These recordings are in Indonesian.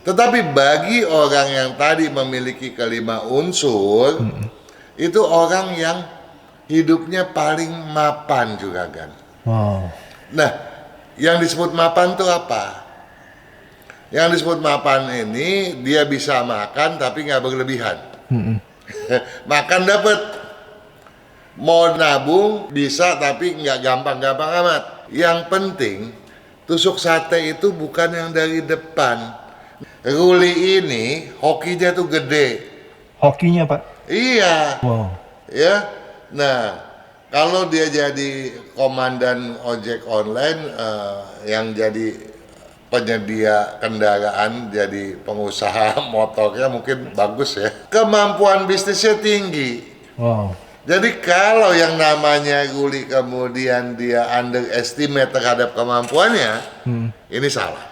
Tetapi bagi orang yang tadi memiliki kelima unsur, itu orang yang hidupnya paling mapan juga kan. Wow. Nah, yang disebut mapan itu apa? Yang disebut mapan ini dia bisa makan tapi nggak berlebihan. Makan dapat, mau nabung bisa tapi nggak gampang-gampang amat. Yang penting tusuk sate itu bukan yang dari depan. Ruli ini hokinya tuh gede. Hokinya Pak. Iya, Wow. ya. Nah, kalau dia jadi komandan ojek online, yang jadi penyedia kendaraan, jadi pengusaha motornya mungkin bagus ya. Kemampuan bisnisnya tinggi. Wow. Jadi kalau yang namanya Ruli kemudian dia underestimate terhadap kemampuannya, ini salah.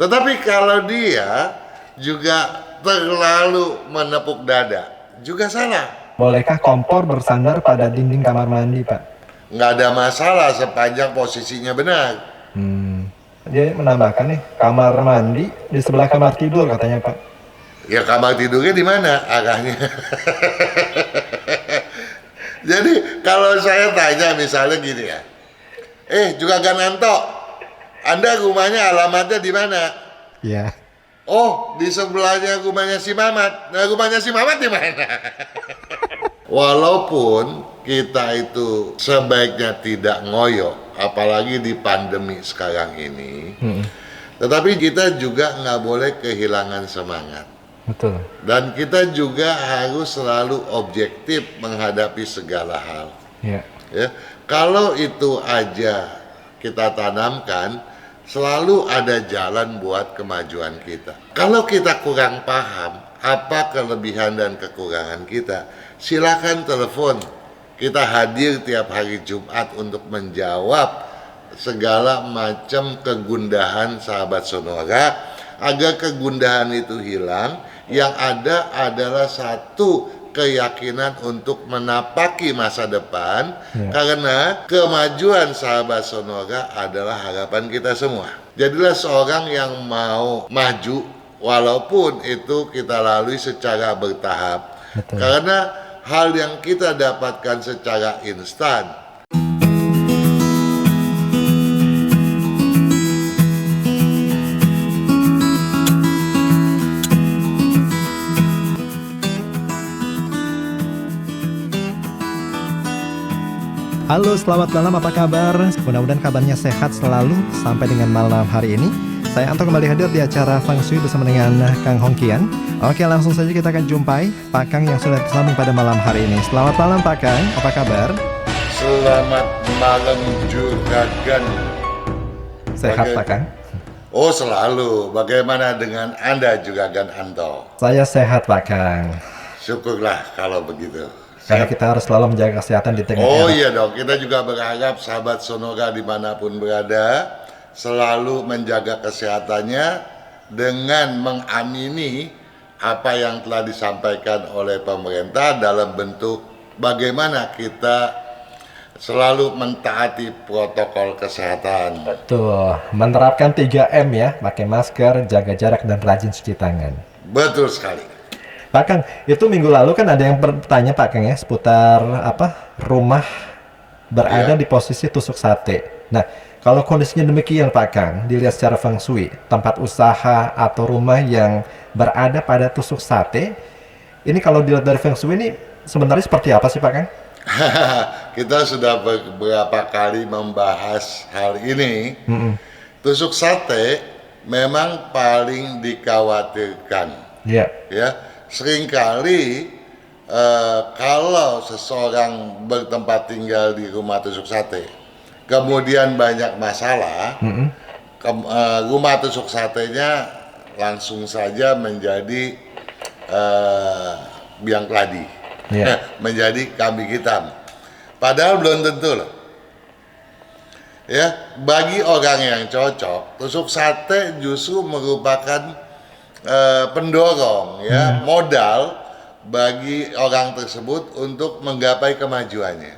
Tetapi kalau dia juga terlalu menepuk dada, juga salah. Bolehkah kompor bersandar pada dinding kamar mandi, Pak? Nggak ada masalah sepanjang posisinya benar. Dia menambahkan nih, kamar mandi di sebelah kamar tidur katanya, Pak. Ya kamar tidurnya di mana arahnya? Jadi kalau saya tanya misalnya gini ya, juga Gananto, Anda rumahnya alamatnya di mana? Iya. Oh, di sebelahnya rumahnya si Mamat. Nah, rumahnya si Mamat di mana? Walaupun kita itu sebaiknya tidak ngoyo, apalagi di pandemi sekarang ini, tetapi kita juga nggak boleh kehilangan semangat. Betul. Dan kita juga harus selalu objektif menghadapi segala hal. Iya. Ya, kalau itu aja kita tanamkan, selalu ada jalan buat kemajuan kita. Kalau kita kurang paham apa kelebihan dan kekurangan kita, silakan telepon. Kita hadir tiap hari Jumat untuk menjawab segala macam kegundahan sahabat Sonora, agar kegundahan itu hilang. Yang ada adalah satu keyakinan untuk menapaki masa depan, karena kemajuan sahabat Sonora adalah harapan kita semua. Jadilah seorang yang mau maju walaupun itu kita lalui secara bertahap. Betul. Karena hal yang kita dapatkan secara instan Halo, selamat malam, apa kabar? Mudah-mudahan kabarnya sehat selalu sampai dengan malam hari ini. Saya Anto kembali hadir di acara Feng Shui bersama dengan Kang Hongkian. Oke, langsung saja kita akan jumpai Pak Kang yang sudah tersambung pada malam hari ini. Selamat malam Pak Kang, apa kabar? Selamat malam Juragan. Sehat Pak Kang? Oh selalu, bagaimana dengan Anda Juragan Anto? Saya sehat Pak Kang. Syukurlah kalau begitu. Karena kita harus selalu menjaga kesehatan di tengah era. Iya dong, kita juga berharap sahabat Sonora dimanapun berada selalu menjaga kesehatannya dengan mengamini apa yang telah disampaikan oleh pemerintah dalam bentuk bagaimana kita selalu mentaati protokol kesehatan. Betul, menerapkan 3M ya, pakai masker, jaga jarak, dan rajin cuci tangan. Betul sekali. Pak Kang, itu minggu lalu kan ada yang bertanya Pak Kang ya, seputar rumah berada di posisi tusuk sate. Nah, kalau kondisinya demikian Pak Kang, dilihat secara Feng Shui, tempat usaha atau rumah yang berada pada tusuk sate, ini kalau dilihat dari Feng Shui ini sebenarnya seperti apa sih Pak Kang? Kita sudah beberapa kali membahas hal ini. Tusuk sate memang paling dikhawatirkan. Iya. Ya, seringkali kalau seseorang bertempat tinggal di rumah tusuk sate, kemudian banyak masalah, rumah tusuk satenya langsung saja menjadi biang keladi, menjadi kambing hitam. Padahal belum tentu loh. Ya, bagi orang yang cocok, tusuk sate justru merupakan pendorong ya, modal bagi orang tersebut untuk menggapai kemajuannya.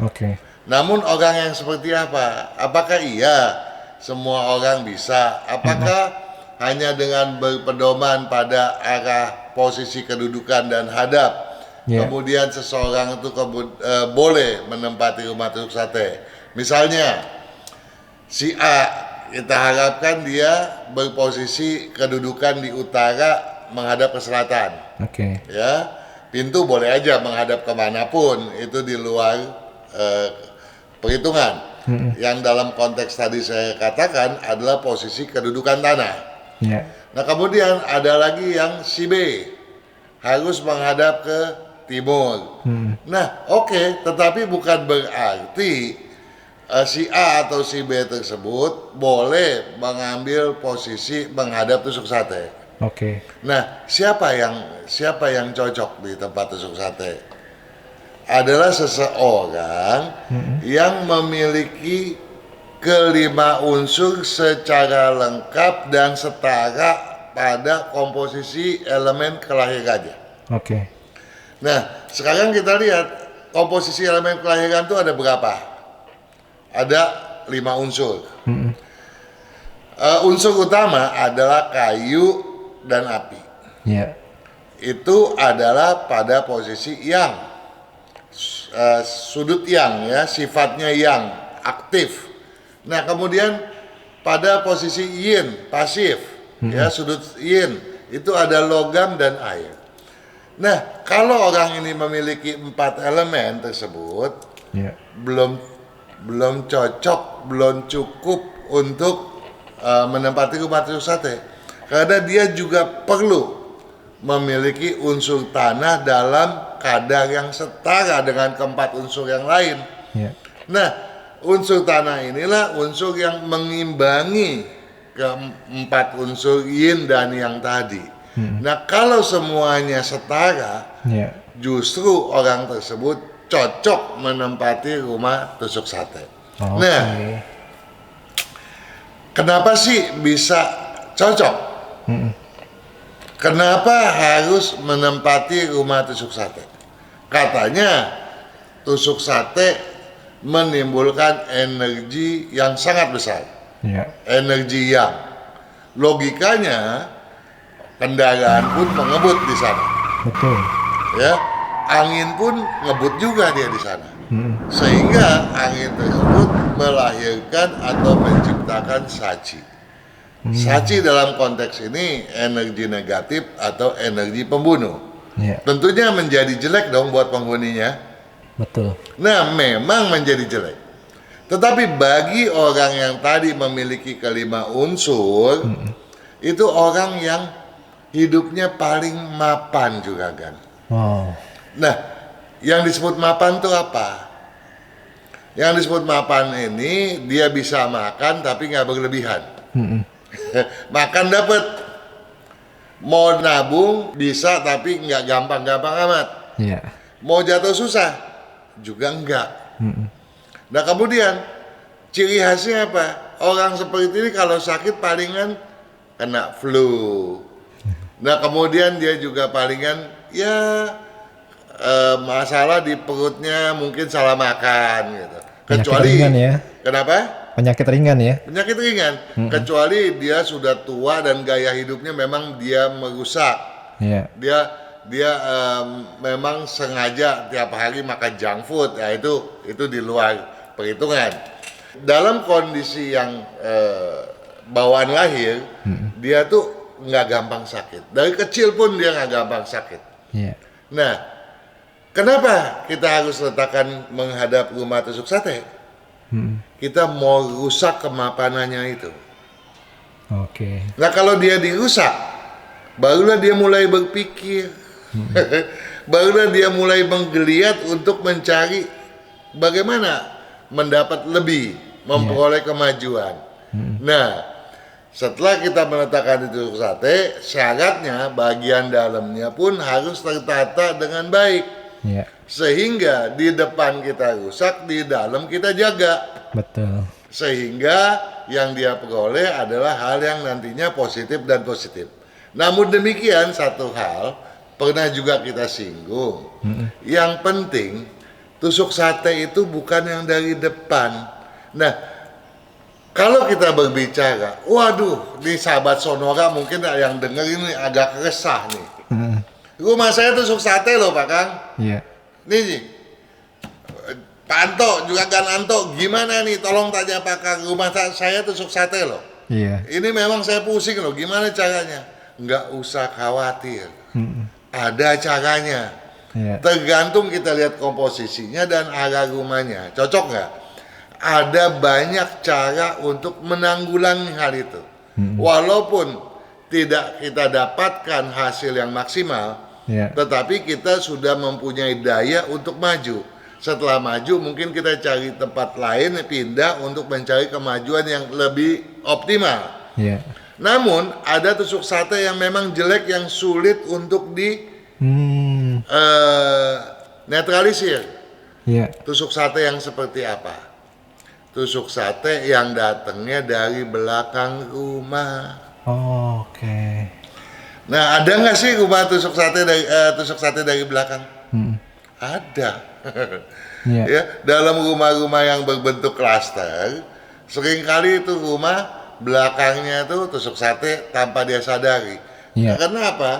Namun orang yang seperti apa? Apakah iya semua orang bisa? Apakah hanya dengan berpedoman pada arah posisi kedudukan dan hadap. Ya. Kemudian seseorang itu boleh menempati rumah tusuk sate. Misalnya si A, kita harapkan dia berposisi kedudukan di utara menghadap ke selatan. Oke. Ya, pintu boleh aja menghadap kemanapun, itu di luar perhitungan. Yang dalam konteks tadi saya katakan adalah posisi kedudukan tanah. Ya. Nah kemudian ada lagi yang si B harus menghadap ke timur. Nah oke, tetapi bukan berarti si A atau si B tersebut boleh mengambil posisi menghadap tusuk sate. Oke. Nah siapa yang cocok di tempat tusuk sate? Adalah seseorang yang memiliki kelima unsur secara lengkap dan setara pada komposisi elemen kelahirannya. Oke. Nah, sekarang kita lihat komposisi elemen kelahiran itu ada berapa? Ada 5 unsur. Unsur utama adalah kayu dan api. Ya. Itu adalah pada posisi yang sudut yang, ya, sifatnya yang aktif. Nah kemudian pada posisi yin pasif, ya, sudut yin itu ada logam dan air. Nah kalau orang ini memiliki 4 elemen tersebut, Ya. belum cocok, belum cukup untuk menempati rumah tusuk sate, karena dia juga perlu memiliki unsur tanah dalam kadar yang setara dengan keempat unsur yang lain. Ya. Nah, unsur tanah inilah unsur yang mengimbangi keempat unsur yin dan yang tadi. Nah, kalau semuanya setara, Ya. justru orang tersebut cocok menempati rumah tusuk sate. Oke. Nah, kenapa sih bisa cocok? Kenapa harus menempati rumah tusuk sate? Katanya tusuk sate menimbulkan energi yang sangat besar. Ya. Energi yang logikanya kendaraan pun mengebut di sana. Betul. Ya, angin pun ngebut juga dia di sana. Sehingga angin tersebut melahirkan atau menciptakan saci. Saci dalam konteks ini energi negatif atau energi pembunuh. Ya. Tentunya menjadi jelek dong buat penghuninya. Betul. Nah, memang menjadi jelek. Tetapi bagi orang yang tadi memiliki kelima unsur, itu orang yang hidupnya paling mapan juga kan. Wow. Nah, yang disebut mapan itu apa? Yang disebut mapan ini dia bisa makan tapi nggak berlebihan. Makan dapat, mau nabung bisa tapi nggak gampang-gampang amat. Ya. Mau jatuh susah juga enggak. Nah kemudian ciri khasnya apa? Orang seperti ini kalau sakit palingan kena flu. Nah kemudian dia juga palingan ya masalah di perutnya, mungkin salah makan gitu. Kecuali ringan ya. Kenapa? Penyakit ringan ya. Penyakit ringan. Kecuali dia sudah tua dan gaya hidupnya memang dia merusak. Ya. Dia memang sengaja tiap hari makan junk food, ya itu di luar perhitungan. Dalam kondisi yang bawaan lahir, dia tuh nggak gampang sakit. Dari kecil pun dia nggak gampang sakit. Ya. Nah, kenapa kita harus letakkan menghadap rumah tusuk sate? Kita mau rusak kemapanannya itu. Oke. Nah kalau dia dirusak, barulah dia mulai berpikir. Barulah dia mulai menggeliat untuk mencari bagaimana mendapat lebih, memperoleh kemajuan. Nah, setelah kita meletakkan itu sate, syaratnya bagian dalamnya pun harus tertata dengan baik. Ya. Sehingga di depan kita rusak, di dalam kita jaga. Betul. Sehingga yang dia peroleh adalah hal yang nantinya positif dan positif. Namun demikian, satu hal pernah juga kita singgung. Yang penting tusuk sate itu bukan yang dari depan. Nah, Kalau kita berbicara, waduh, di sahabat Sonora mungkin yang denger ini agak resah nih. Rumah saya tusuk sate loh Pak Kang. Iya. Nih, Pak Anto juga kan Anto, gimana nih? Tolong tanya Pak Kang, rumah saya tusuk sate loh. Iya. Ini memang saya pusing loh, gimana caranya? Nggak usah khawatir, ada caranya. Iya. Tergantung kita lihat komposisinya dan arah rumahnya, cocok nggak? Ada banyak cara untuk menanggulangi hal itu. Walaupun tidak kita dapatkan hasil yang maksimal, tetapi kita sudah mempunyai daya untuk maju. Setelah maju mungkin kita cari tempat lain, pindah untuk mencari kemajuan yang lebih optimal. Namun ada tusuk sate yang memang jelek, yang sulit untuk di netralisir. Tusuk sate yang seperti apa? Tusuk sate yang datangnya dari belakang rumah. Oke. Nah, ada nggak sih rumah tusuk sate dari belakang? Ada. Ya, dalam rumah-rumah yang berbentuk klaster, seringkali itu rumah belakangnya itu tusuk sate tanpa dia sadari. Karena apa?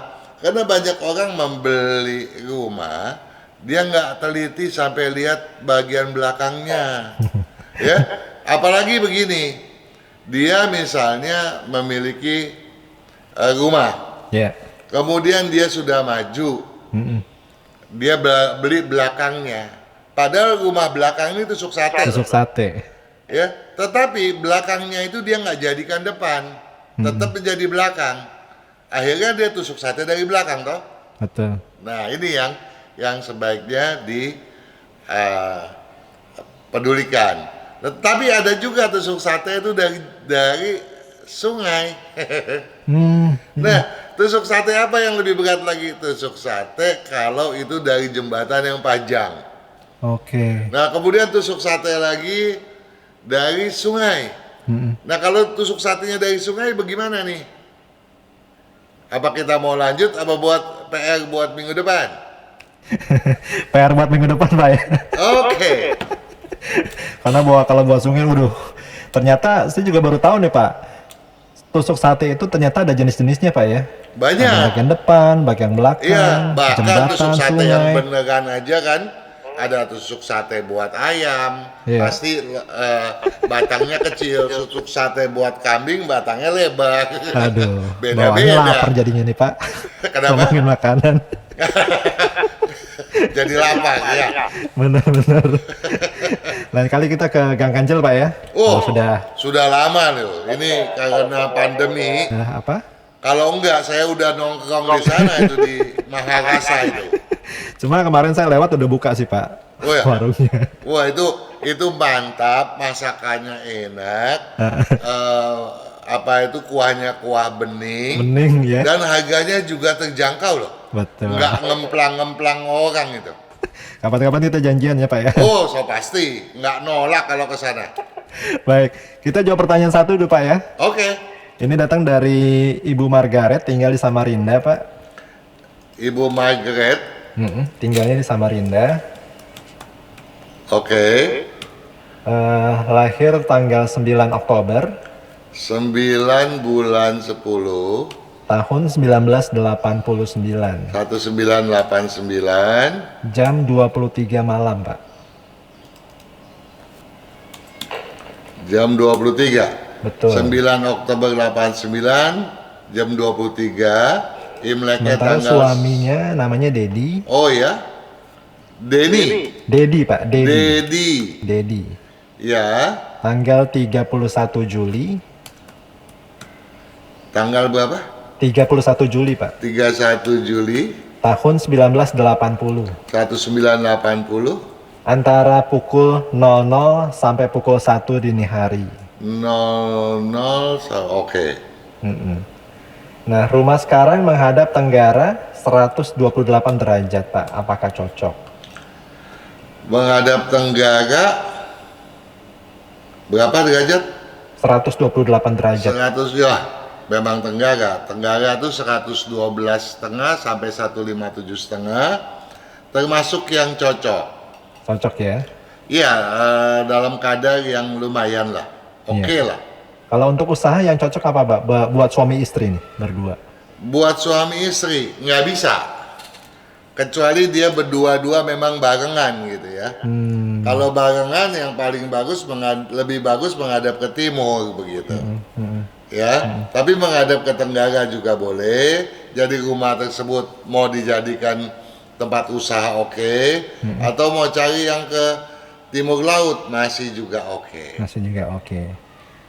Karena banyak orang membeli rumah, dia nggak teliti sampai lihat bagian belakangnya. Ya, apalagi begini, dia misalnya memiliki rumah, kemudian dia sudah maju, dia beli belakangnya, padahal rumah belakang ini tusuk sate. Ya, tetapi belakangnya itu dia nggak jadikan depan, tetap menjadi belakang. Akhirnya dia tusuk sate dari belakang, toh. Betul. Nah, ini yang sebaiknya dipedulikan. Tetapi ada juga tusuk sate itu dari sungai. Nah, tusuk sate apa yang lebih berat lagi? Tusuk sate kalau itu dari jembatan yang panjang. Oke. Nah, kemudian tusuk sate lagi dari sungai. Nah, kalau tusuk satenya dari sungai bagaimana nih? Apa kita mau lanjut apa buat PR buat minggu depan? PR buat minggu depan, Pak ya. Oke. Karena kalau buat sungai, ternyata saya juga baru tahu nih Pak. Tusuk sate itu ternyata ada jenis-jenisnya Pak ya. Banyak. Ada bagian depan, bagian belakang, iya, bahkan jembatan, tusuk sate sungai. yang beneran aja kan. Ada tusuk sate buat ayam, pasti batangnya kecil. Tusuk sate buat kambing, batangnya lebar. Aduh, beda-beda. Lapar jadinya nih Pak. Kenapa? Ngomongin makanan. Jadi lapar ya. Benar-benar. Lain kali kita ke Gang Kancil Pak ya. Sudah lama loh. Ini karena pandemi. Apa? Kalau enggak saya udah nongkrong di sana itu di Maharasa itu. Cuma kemarin saya lewat udah buka sih Pak. Warungnya. Wah itu mantap, masakannya enak. Apa itu kuahnya kuah bening ya. Dan harganya juga terjangkau loh. Betul. Nggak ngemplang-ngemplang orang itu. Kapan-kapan kita janjian ya Pak ya. Oh, so pasti nggak nolak kalau ke sana. Baik, kita jawab pertanyaan satu dulu Pak ya. Oke. Ini datang dari Ibu Margaret, tinggal di Samarinda Pak. Ibu Margaret. Tinggalnya di Samarinda. Oke. Lahir tanggal 9 Oktober. 9 bulan 10 tahun 1989. 1989 jam 23 malam Pak. Jam 23. Betul. 9 Oktober 89 jam 23. Imleknya tanggal. Suaminya namanya Dedi. Oh ya, Dedi Pak. Dedi. Ya. Tanggal 31 Juli. Tanggal berapa? 31 Juli Pak. 31 Juli. Tahun 1980. 1980. Antara pukul 00 sampai pukul 1 dini hari. 00, oke. Nah, rumah sekarang menghadap tenggara 128 derajat Pak. Apakah cocok? Menghadap tenggara berapa derajat? 128 derajat. 100 ya. Memang tenggara itu 112,5 sampai 157,5 termasuk yang cocok ya? Iya, dalam kadar yang lumayan lah. oke lah. Kalau untuk usaha yang cocok apa, Pak? Buat suami istri nih, berdua. Buat suami istri nggak bisa, kecuali dia berdua-dua memang barengan gitu ya. Kalau barengan yang paling bagus lebih bagus menghadap ke timur begitu. Ya, tapi menghadap ke tenggara juga boleh. Jadi rumah tersebut mau dijadikan tempat usaha oke, atau mau cari yang ke timur laut masih juga oke. Masih juga oke.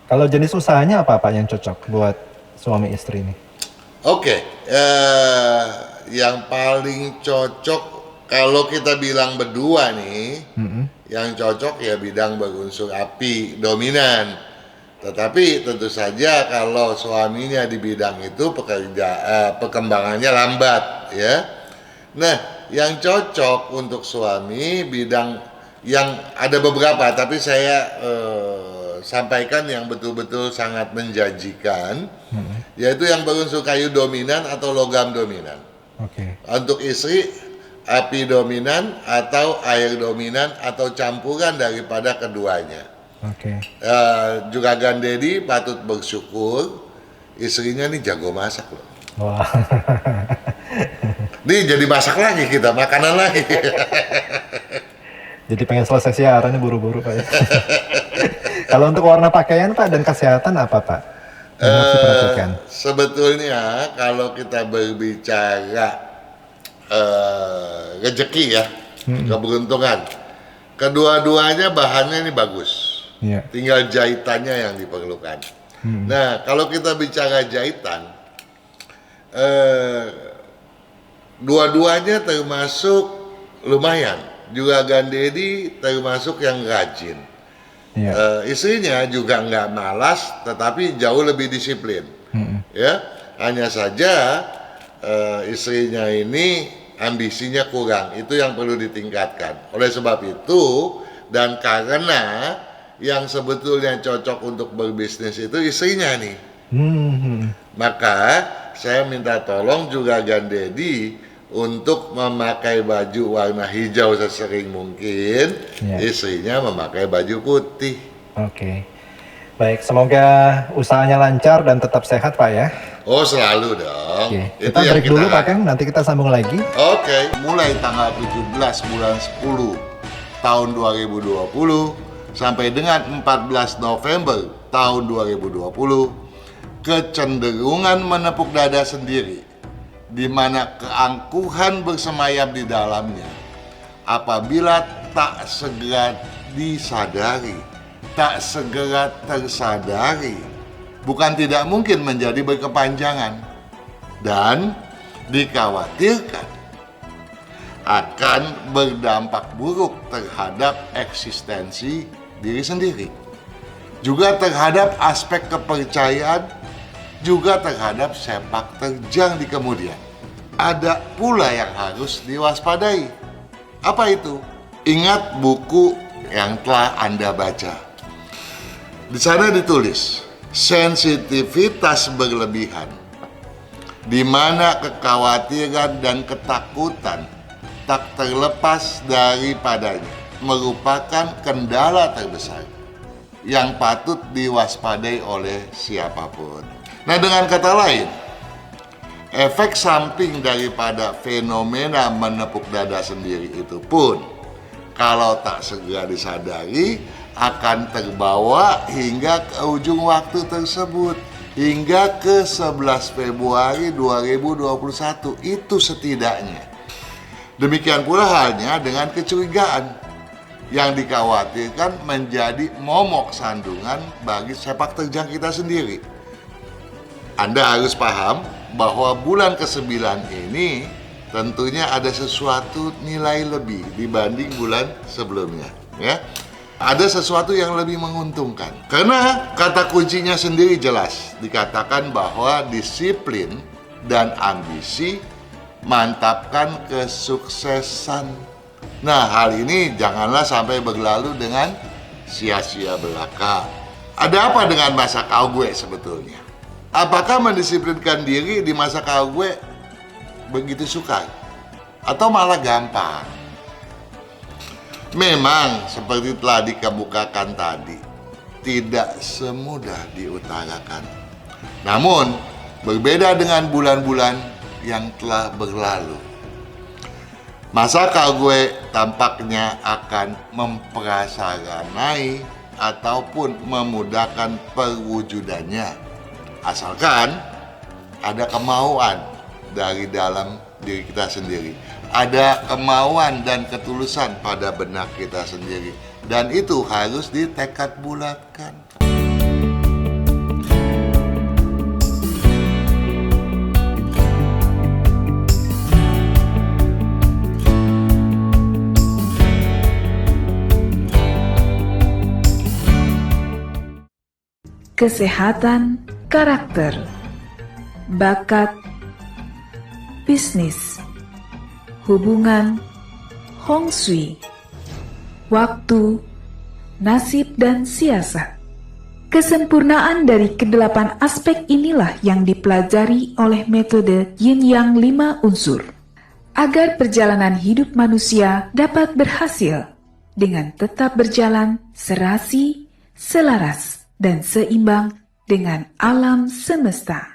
Kalau jenis usahanya apa, Pak, yang cocok buat suami istri nih? Oke, yang paling cocok kalau kita bilang berdua nih, yang cocok ya bidang berunsur api dominan. Tetapi tentu saja kalau suaminya di bidang itu perkembangannya lambat ya. Nah, yang cocok untuk suami bidang yang ada beberapa, tapi saya sampaikan yang betul-betul sangat menjanjikan, yaitu yang berunsur kayu dominan atau logam dominan. Oke. Untuk istri, api dominan atau air dominan atau campuran daripada keduanya. Oke. Juragan Dedi patut bersyukur istrinya nih jago masak loh. Wah. Nih jadi masak lagi kita, makanan lagi. Jadi pengen selesai siaran nih buru-buru, Pak, ya. Kalau untuk warna pakaian, Pak, dan kesehatan apa, Pak, yang harus diperhatikan? Sebetulnya kalau kita berbicara rezeki ya, keberuntungan, kedua-duanya bahannya ini bagus. Iya. Tinggal jahitannya yang diperlukan. Nah, kalau kita bicara jahitan, dua-duanya termasuk lumayan. Juragan Dedi termasuk yang rajin. Iya. Istrinya juga nggak malas, tetapi jauh lebih disiplin. Ya, hanya saja istrinya ini ambisinya kurang. Itu yang perlu ditingkatkan. Oleh sebab itu, dan karena yang sebetulnya cocok untuk berbisnis itu istrinya nih. Maka saya minta tolong Juragan Dedi untuk memakai baju warna hijau sesering mungkin, istrinya memakai baju putih. Oke. Baik, semoga usahanya lancar dan tetap sehat, Pak, ya. Oh, selalu dong. Oke. Itu Kita yang break dulu, Pak Kang, nanti kita sambung lagi. Oke, mulai tanggal 17 bulan 10 tahun 2020 sampai dengan 14 November tahun 2020, kecenderungan menepuk dada sendiri, di mana keangkuhan bersemayam di dalamnya apabila tak segera disadari, tak segera tersadari, bukan tidak mungkin menjadi berkepanjangan dan dikhawatirkan akan berdampak buruk terhadap eksistensi diri sendiri, juga terhadap aspek kepercayaan, juga terhadap sepak terjang di kemudian. Ada pula yang harus diwaspadai. Apa itu? Ingat buku yang telah Anda baca. Di sana ditulis, sensitivitas berlebihan, di mana kekhawatiran dan ketakutan tak terlepas daripadanya, merupakan kendala terbesar yang patut diwaspadai oleh siapapun. Nah, dengan kata lain, efek samping daripada fenomena menepuk dada sendiri itu pun, kalau tak segera disadari, akan terbawa hingga ke ujung waktu tersebut, hingga ke 11 Februari 2021 itu setidaknya. Demikian pula halnya dengan kecurigaan yang dikhawatirkan menjadi momok sandungan bagi sepak terjang kita sendiri. Anda harus paham bahwa bulan ke-9 ini tentunya ada sesuatu nilai lebih dibanding bulan sebelumnya, ya. Ada sesuatu yang lebih menguntungkan. Karena kata kuncinya sendiri jelas, dikatakan bahwa disiplin dan ambisi mantapkan kesuksesan. Nah, hal ini janganlah sampai berlalu dengan sia-sia belaka. Ada apa dengan masa KW sebetulnya? Apakah mendisiplinkan diri di masa KW begitu sukar? Atau malah gampang? Memang seperti telah dikemukakan tadi, tidak semudah diutarakan. Namun, berbeda dengan bulan-bulan yang telah berlalu. Masa gue tampaknya akan memprasarani ataupun memudahkan perwujudannya. Asalkan ada kemauan dari dalam diri kita sendiri. Ada kemauan dan ketulusan pada benak kita sendiri. Dan itu harus ditekad bulatkan. Kesehatan karakter, bakat, bisnis, hubungan, Hong Shui, waktu, nasib, dan siasat. Kesempurnaan dari kedelapan aspek inilah yang dipelajari oleh metode Yin Yang 5 unsur, agar perjalanan hidup manusia dapat berhasil dengan tetap berjalan serasi, selaras, dan seimbang dengan alam semesta.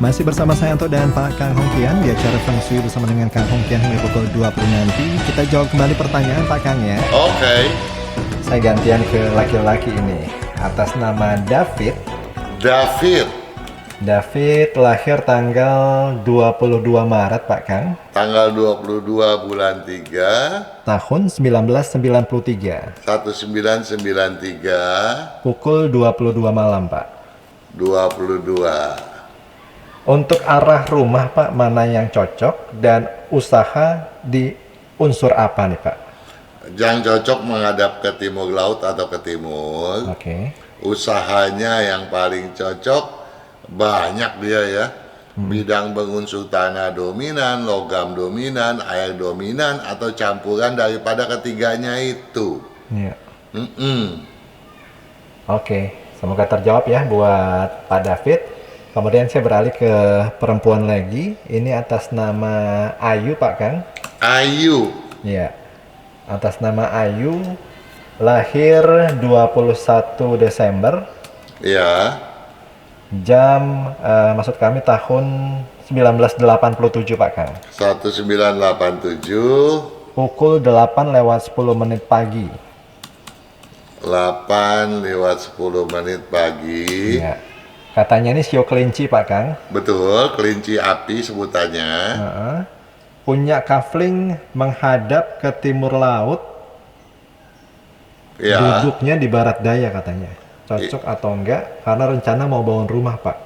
Masih bersama saya Anto dan Pak Kang Hong Kian di acara Feng Shui bersama dengan Kang Hong Kian hingga pukul 20 nanti. Kita jawab kembali pertanyaan Pak Kang ya. Oke. Saya gantian ke laki-laki ini. Atas nama David. David lahir tanggal 22 Maret Pak Kang. Tanggal 22 bulan 3 Tahun 1993. 1993 Pukul 22 malam Pak. 22. Untuk arah rumah Pak, mana yang cocok dan usaha di unsur apa nih Pak? Yang cocok menghadap ke timur laut atau ke timur. Oke. Usahanya yang paling cocok banyak dia ya. Bidang berunsur tanah dominan, logam dominan, air dominan, atau campuran daripada ketiganya itu. Iya. Oke, semoga terjawab ya buat Pak David. Kemudian saya beralih ke perempuan lagi. Ini atas nama Ayu Pak Kang. Ayu. Iya. Atas nama Ayu, lahir 21 Desember. Ya. Jam, maksud kami tahun 1987 Pak Kang. 1987. Pukul 8 lewat 10 menit pagi. 8 lewat 10 menit pagi. Iya. Katanya ini sio kelinci Pak Kang. Betul, kelinci api sebutannya. Punya kafling menghadap ke timur laut. Ya. Duduknya di barat daya katanya. Cocok atau enggak? Karena rencana mau bangun rumah Pak.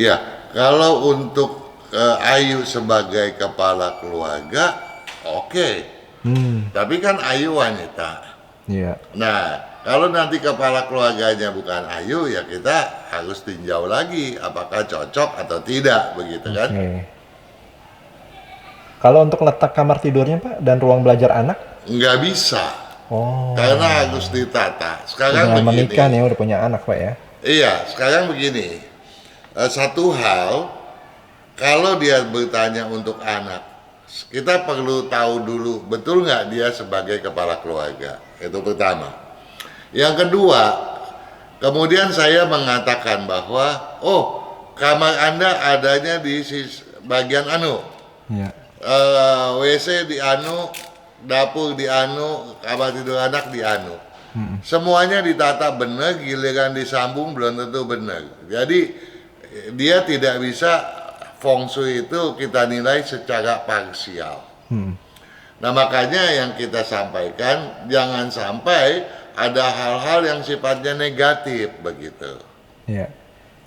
Iya, kalau untuk Ayu sebagai kepala keluarga, oke. Tapi kan Ayu wanita. Iya. Nah, kalau nanti kepala keluarganya bukan Ayu, ya kita harus tinjau lagi apakah cocok atau tidak, begitu kan? Oke. Kalau untuk letak kamar tidurnya Pak dan ruang belajar anak? Nggak bisa, Oh. karena harus ditata. Sekarang Udah begini. menikah nih, udah punya anak Pak ya? Iya, sekarang begini. Satu hal, kalau dia bertanya untuk anak, kita perlu tahu dulu betul nggak dia sebagai kepala keluarga. Itu pertama. Yang kedua, kemudian saya mengatakan bahwa, oh, kamar Anda adanya di bagian anu, Iya. WC di anu, dapur di anu, kamar tidur anak di anu. Semuanya ditata benar, giliran disambung belum tentu benar. Jadi dia tidak bisa feng shui itu kita nilai secara parsial. Nah makanya yang kita sampaikan, jangan sampai ada hal-hal yang sifatnya negatif begitu. Iya.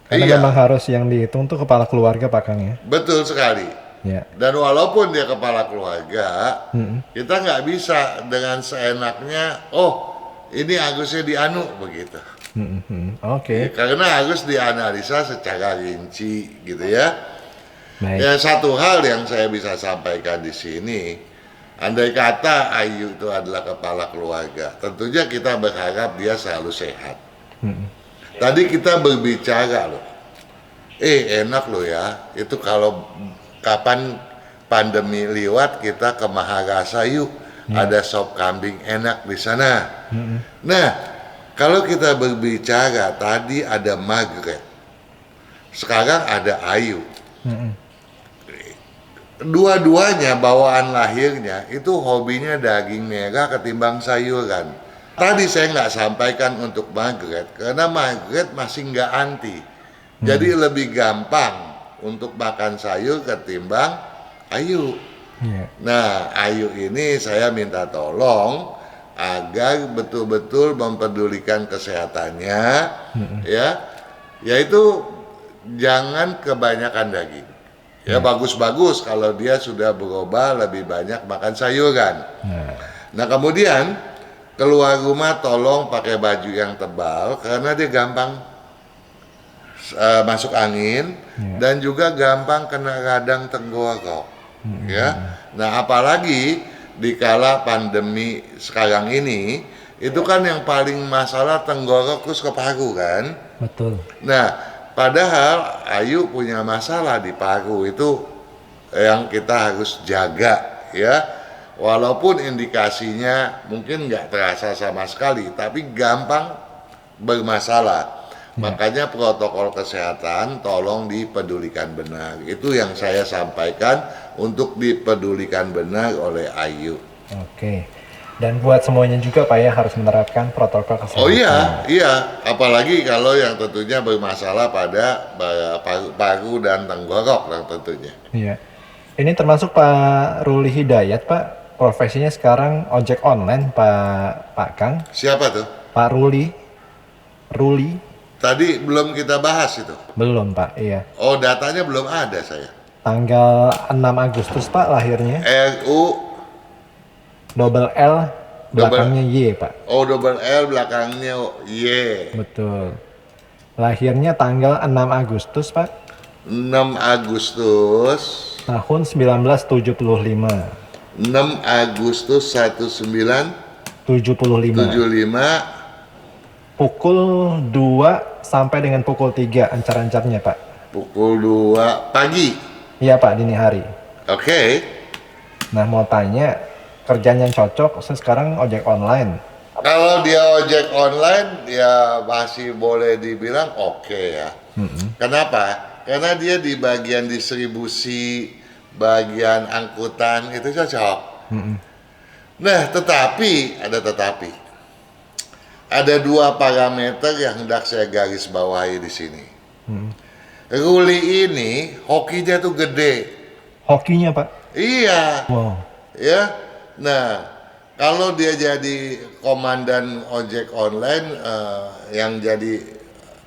Karena Iya. memang harus yang dihitung tuh kepala keluarga Pak Kang ya? Betul sekali. Iya. Dan walaupun dia kepala keluarga, kita nggak bisa dengan seenaknya, oh ini harusnya dianu begitu. Oke. Karena harus dianalisa secara rinci gitu ya. Baik. Ya satu hal yang saya bisa sampaikan di sini, andai kata Ayu itu adalah kepala keluarga, tentunya kita berharap dia selalu sehat. Tadi kita berbicara loh, enak loh ya, itu kalau kapan pandemi lewat kita ke Maharasa yuk, ada sop kambing enak di sana. Nah, kalau kita berbicara tadi ada Margaret, sekarang ada Ayu. Dua-duanya bawaan lahirnya itu hobinya daging merah ketimbang sayuran. Tadi saya nggak sampaikan untuk Margaret karena Margaret masih nggak anti. Jadi lebih gampang untuk makan sayur ketimbang Ayu. Nah, Ayu ini saya minta tolong agar betul-betul mempedulikan kesehatannya, ya, yaitu jangan kebanyakan daging. Ya bagus-bagus kalau dia sudah berubah lebih banyak makan sayuran. Nah kemudian keluar rumah tolong pakai baju yang tebal karena dia gampang masuk angin dan juga gampang kena radang tenggorok. Ya, nah apalagi di kala pandemi sekarang ini itu kan yang paling masalah tenggorok terus ke paru kan. Betul. Nah padahal Ayu punya masalah di paru itu yang kita harus jaga ya. Walaupun indikasinya mungkin nggak terasa sama sekali, tapi gampang bermasalah. Makanya protokol kesehatan tolong dipedulikan benar. Itu yang saya sampaikan untuk dipedulikan benar oleh Ayu. Oke. Dan buat semuanya juga Pak ya harus menerapkan protokol kesehatan. Oh iya, iya. Apalagi kalau yang tentunya bermasalah pada paru dan tenggorok yang tentunya. Iya. Ini termasuk Pak Ruli Hidayat Pak. Profesinya sekarang ojek online Pak Kang. Siapa tuh? Pak Ruli. Ruli. Tadi belum kita bahas itu. Belum Pak, iya. Oh datanya belum ada saya. Tanggal 6 Agustus Pak lahirnya. RU. Double L belakangnya Y Pak. Oh double L belakangnya Y. Betul. Lahirnya tanggal 6 Agustus Pak. 6 Agustus. Tahun 1975. 6 Agustus 1975. 75. Pukul 2 sampai dengan pukul 3 ancar-ancarnya Pak. Pukul 2 pagi. Iya Pak, dini hari. Oke. Nah mau tanya, kerjaan yang cocok sekarang ojek online. Kalau dia ojek online ya masih boleh dibilang oke ya. Kenapa? Karena dia di bagian distribusi, bagian angkutan itu cocok. Nah tetapi ada dua parameter yang hendak saya garis bawahi di sini. Ruli ini hokinya tuh gede. Hokinya Pak? Iya. Wow. Ya. Nah, kalau dia jadi komandan ojek online yang jadi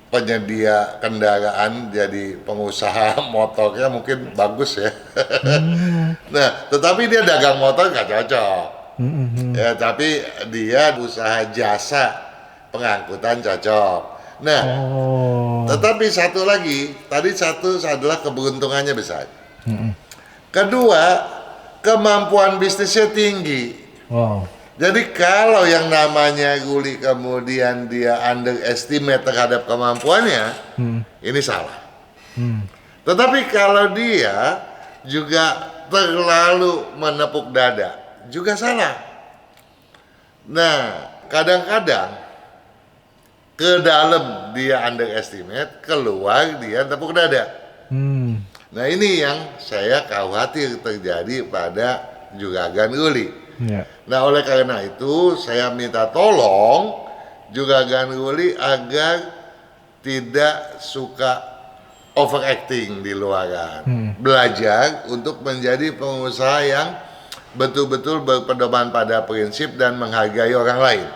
penyedia kendaraan, jadi pengusaha motornya mungkin bagus ya. Nah, tetapi dia dagang motor nggak cocok. Ya, tapi dia usaha jasa pengangkutan cocok. Nah, tetapi satu lagi, tadi satu adalah keberuntungannya besar. Kedua, kemampuan bisnisnya tinggi. Wow. Jadi kalau yang namanya Ruli kemudian dia underestimate terhadap kemampuannya, ini salah. Tetapi kalau dia juga terlalu menepuk dada, juga salah. Nah, kadang-kadang ke dalam dia underestimate, keluar dia tepuk dada. Nah ini yang saya khawatir terjadi pada Juragan Ruli. Nah oleh karena itu saya minta tolong Juragan Ruli agar tidak suka overacting di luaran. Belajar untuk menjadi pengusaha yang betul-betul berpedoman pada prinsip dan menghargai orang lain.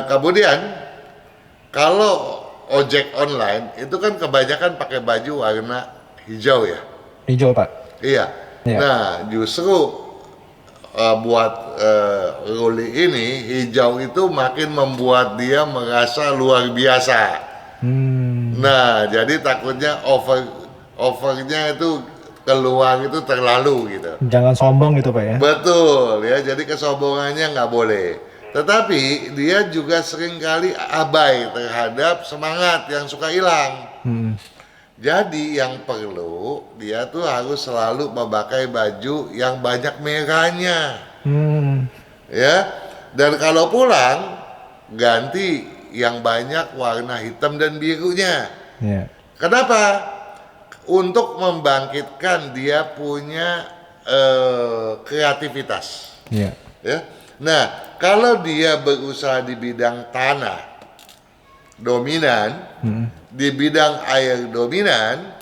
Kemudian kalau ojek online itu kan kebanyakan pakai baju warna hijau ya. Hijau Pak. Iya. Nah justru buat Ruli ini hijau itu makin membuat dia merasa luar biasa. Nah jadi takutnya overnya itu keluar itu terlalu gitu. Jangan sombong gitu Pak ya. Betul ya, jadi kesombongannya nggak boleh. Tetapi dia juga seringkali abai terhadap semangat yang suka hilang. Jadi yang perlu dia tuh harus selalu memakai baju yang banyak merahnya. Ya. Dan kalau pulang ganti yang banyak warna hitam dan birunya. Yeah. Kenapa? Untuk membangkitkan dia punya kreativitas. Yeah. Ya. Nah, kalau dia berusaha di bidang tanah dominan, di bidang air dominan,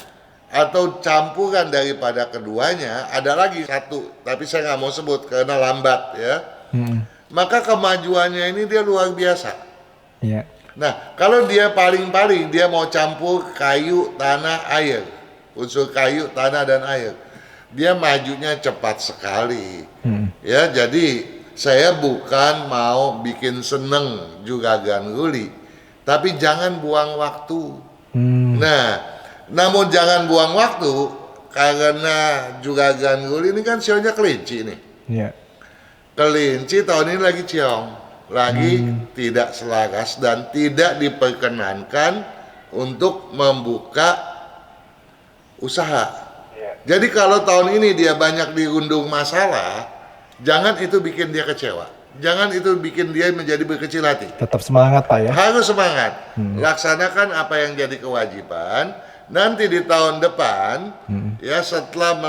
atau campuran daripada keduanya, ada lagi satu, tapi saya nggak mau sebut karena lambat ya. Maka kemajuannya ini dia luar biasa. Yeah. Nah, kalau dia paling-paling dia mau campur kayu, tanah, air, unsur kayu, tanah dan air, dia majunya cepat sekali. Ya, jadi saya bukan mau bikin seneng Juragan Ruli, tapi jangan buang waktu. Nah, namun jangan buang waktu karena Juragan Ruli ini kan sionya kelinci nih. Yeah. Kelinci tahun ini lagi ciong, lagi tidak selaras dan tidak diperkenankan untuk membuka usaha. Jadi kalau tahun ini dia banyak dirundung masalah, jangan itu bikin dia kecewa. Jangan itu bikin dia menjadi berkecil hati. Tetap semangat Pak ya. Harus semangat. Laksanakan apa yang jadi kewajiban. Nanti di tahun depan, ya setelah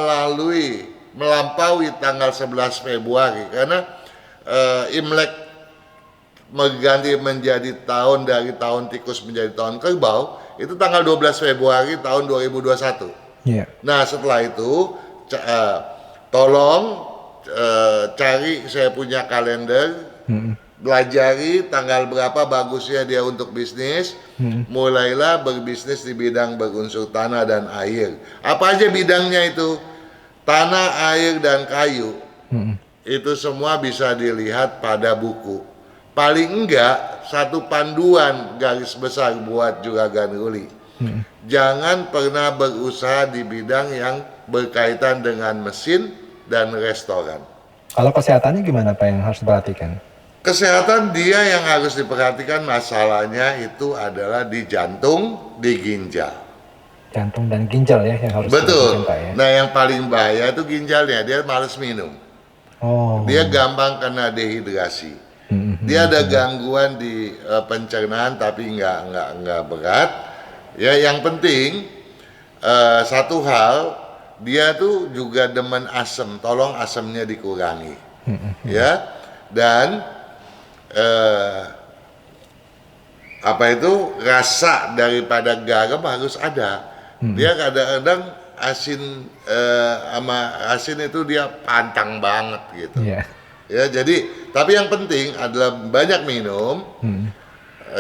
melampaui tanggal 11 Februari, karena Imlek mengganti menjadi tahun dari tahun tikus menjadi tahun kerbau, itu tanggal 12 Februari tahun 2021. Yeah. Nah setelah itu tolong cari, saya punya kalender, belajari tanggal berapa bagusnya dia untuk bisnis, mulailah berbisnis di bidang berunsur tanah dan air. Apa aja bidangnya itu? Tanah, air, dan kayu. Itu semua bisa dilihat pada buku. Paling enggak satu panduan garis besar buat Juragan Ruli. Jangan pernah berusaha di bidang yang berkaitan dengan mesin dan restoran. Kalau kesehatannya gimana Pak yang harus diperhatikan? Kesehatan dia yang harus diperhatikan, masalahnya itu adalah di jantung, di ginjal. Jantung dan ginjal ya yang harus Betul. diperhatikan Pak ya. Nah yang paling bahaya itu ginjalnya, dia malas minum. Oh. Dia gampang kena dehidrasi. Dia ada gangguan di pencernaan tapi nggak berat. Ya yang penting satu hal, dia tuh juga demen asam. Tolong asamnya dikurangi. Ya. Dan apa itu, rasa daripada garam harus ada. Dia kadang-kadang asin sama asin itu dia pantang banget gitu. Yeah. Ya, jadi tapi yang penting adalah banyak minum,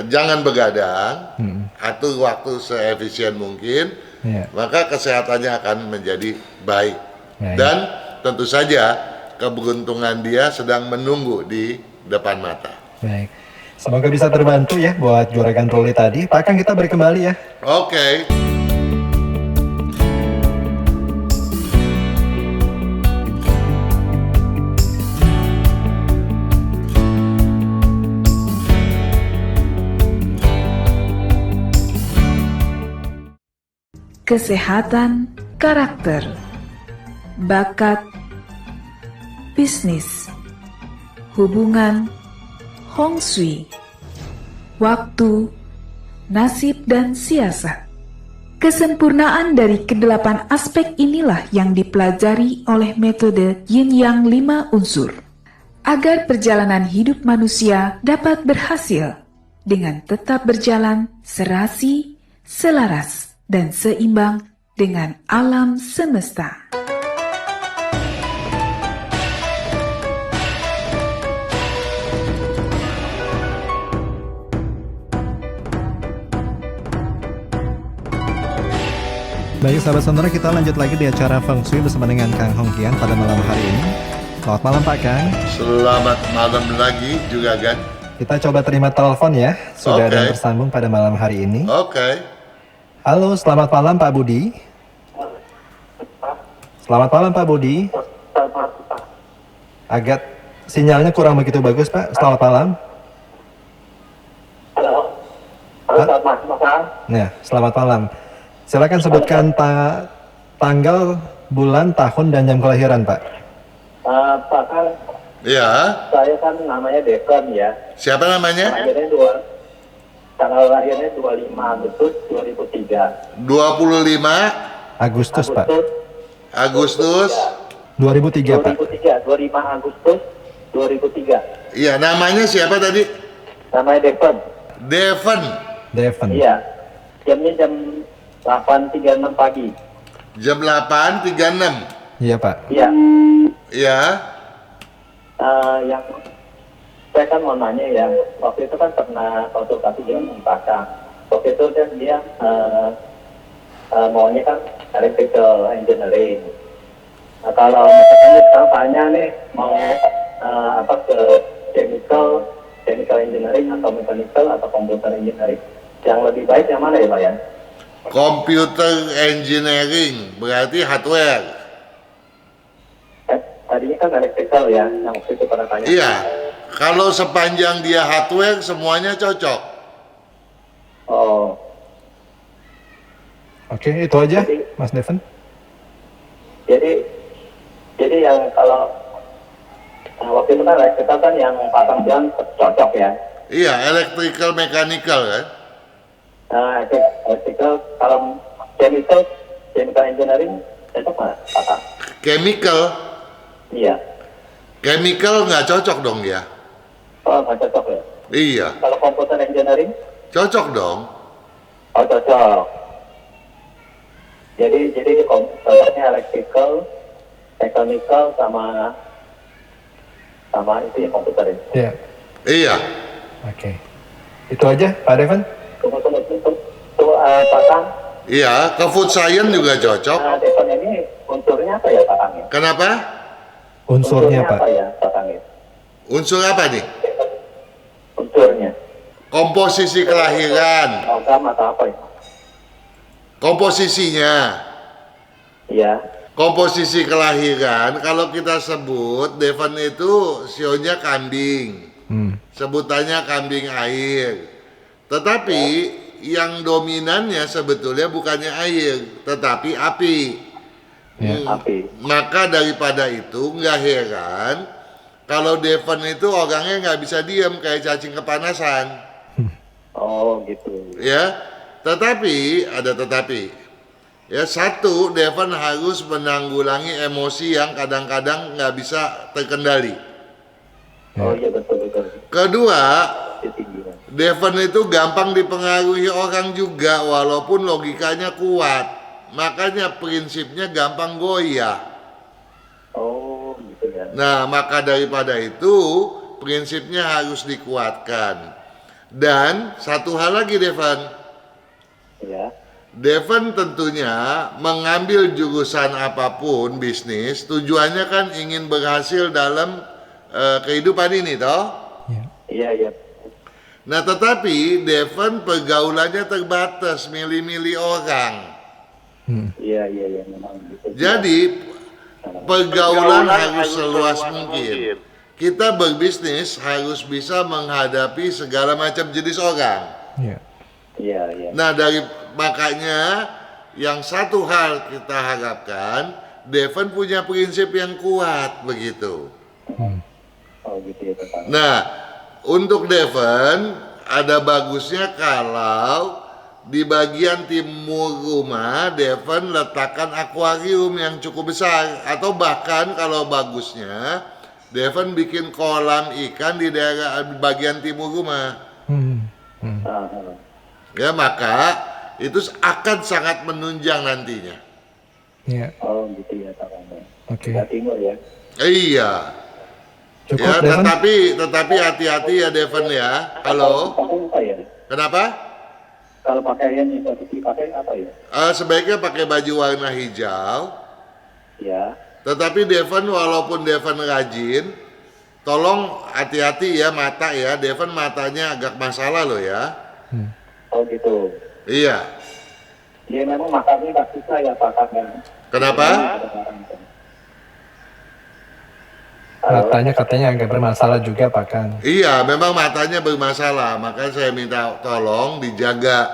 jangan begadang, atur waktu seefisien mungkin, maka kesehatannya akan menjadi baik. Dan tentu saja keberuntungan dia sedang menunggu di depan mata. Baik. Semoga bisa terbantu ya buat Juragan Ruli tadi. Pak Kang, kita beri kembali ya. Oke. Kesehatan, karakter, bakat, bisnis, hubungan, Hong Shui, waktu, nasib, dan siasat. Kesempurnaan dari kedelapan aspek inilah yang dipelajari oleh metode Yin Yang 5 unsur, agar perjalanan hidup manusia dapat berhasil dengan tetap berjalan serasi, selaras, dan seimbang dengan alam semesta. Baik sahabat sonora, kita lanjut lagi di acara Feng Shui bersama dengan Kang Hong Kian pada malam hari ini. Selamat malam Pak Kang. Selamat malam lagi juga kan. Kita coba terima telepon ya. Sudah ada yang Oke. tersambung pada malam hari ini. Oke. Halo, selamat malam Pak Budi. Selamat malam Pak Budi. Agak sinyalnya kurang begitu bagus Pak. Selamat malam. Halo. Halo, selamat malam. Nah, selamat malam. Silakan sebutkan tanggal, bulan, tahun, dan jam kelahiran Pak. Pak kan, Iya. saya kan namanya Devon ya. Siapa namanya? Tanggal lahirnya 25 Agustus 2003. 25 Agustus Pak. Agustus. 2003 Pak. 25 Agustus 2003. Iya, namanya siapa tadi? Namanya Devon. Devon. Devon. Iya. Jamnya jam 8.36 pagi. Jam 8.36. Iya Pak. Iya. Iya. Yang saya kan mau nanya ya, waktu itu kan pernah konsultasi dengan Pakang. Waktu itu kan dia maunya kan electrical engineering. Nah, kalau misalkan sekarang tanya nih mau ke chemical engineering atau mechanical atau computer engineering, yang lebih baik yang mana ya Pak ya? Computer engineering berarti hardware. Tadinya kan electrical ya, yang waktu itu pernah tanya. Iya. Kalau sepanjang dia hardware semuanya cocok. Oh, Oke, itu aja Mas Devon. jadi yang kalau waktu itu kan electrical kan yang pasang bilang cocok ya. Iya, electrical mechanical kan. Electrical, kalau chemical engineering cocok nggak Pak? Chemical. Iya. Chemical nggak cocok dong dia. Oh, nggak cocok ya. Iya, Kalau computer engineering, cocok dong. oh cocok. Jadi contohnya electrical, mechanical sama itu ya komputer ini. Iya. Iya. Oke. Itu aja Pak Devon. Tunggu, Pasang. Iya, ke food science juga cocok. Devon ini unsurnya apa ya Pasang ya? Kenapa? Unsurnya Pak. apa ya Pasang ya? Unsur apa nih? Unsurnya. Komposisi kelahiran. Logam atau apa ya? Komposisinya. Iya. Komposisi kelahiran, kalau kita sebut, Devon itu sionya kambing. Sebutannya kambing air. Tetapi yang dominannya sebetulnya bukannya air, tetapi api. Api. Maka daripada itu nggak heran kalau Devon itu orangnya nggak bisa diem kayak cacing kepanasan. Oh gitu. Ya, tetapi ada tetapi. Ya, satu, Devon harus menanggulangi emosi yang kadang-kadang nggak bisa terkendali. Oh iya betul. Kedua, Tinggi. Devon itu gampang dipengaruhi orang juga walaupun logikanya kuat. Makanya prinsipnya gampang goyah. Oh gitu ya. Nah, maka daripada itu prinsipnya harus dikuatkan. Dan satu hal lagi Devon. Ya. Devon tentunya mengambil jurusan apapun bisnis, tujuannya kan ingin berhasil dalam kehidupan ini toh. Iya. Nah tetapi Devon pergaulannya terbatas, milih-milih orang. Iya memang gitu. Jadi pergaulan harus seluas mungkin. Kita berbisnis harus bisa menghadapi segala macam jenis orang. Iya. Nah makanya yang satu hal kita harapkan Devon punya prinsip yang kuat begitu. Oh gitu ya Pak. Nah untuk Devon ada bagusnya kalau di bagian timur rumah Devon letakkan akuarium yang cukup besar, atau bahkan kalau bagusnya Devon bikin kolam ikan di daerah bagian timur rumah. Ya, maka itu akan sangat menunjang nantinya. Iya. Oh gitu ya Pak. Oke. Jawa Timur ya. Iya. Cukup Ya, Devon. tetapi hati-hati ya Devon ya. Halo. Pakai apa ya? Kenapa? Kalau pakaian yang pakai apa ya? Sebaiknya pakai baju warna hijau. Ya. Tetapi Devon walaupun Devon rajin, tolong hati-hati ya mata ya. Devon matanya agak masalah loh ya. Oh gitu. Iya. Dia memang makannya nggak susah ya Pak. Kenapa? Matanya katanya agak bermasalah juga Pak Kang. Iya, memang matanya bermasalah, makanya saya minta tolong dijaga.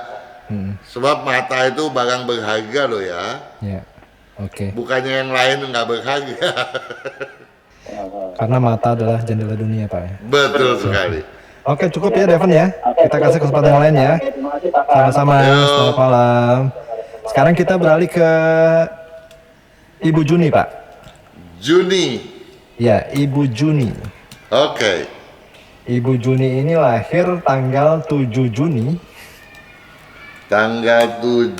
Sebab mata itu barang berharga loh ya. Ya, oke. Bukannya yang lain nggak berharga. Karena mata adalah jendela dunia Pak ya. Betul sekali. Oke, cukup ya Devon ya. Kita kasih kesempatan yang lain ya. Oke, terima kasih Pak Kang. Sama-sama. Yo. Selamat malam. Sekarang kita beralih ke Ibu Juni Pak. Juni. Ya, Ibu Juni. Oke. Ibu Juni ini lahir tanggal 7 Juni Tanggal 7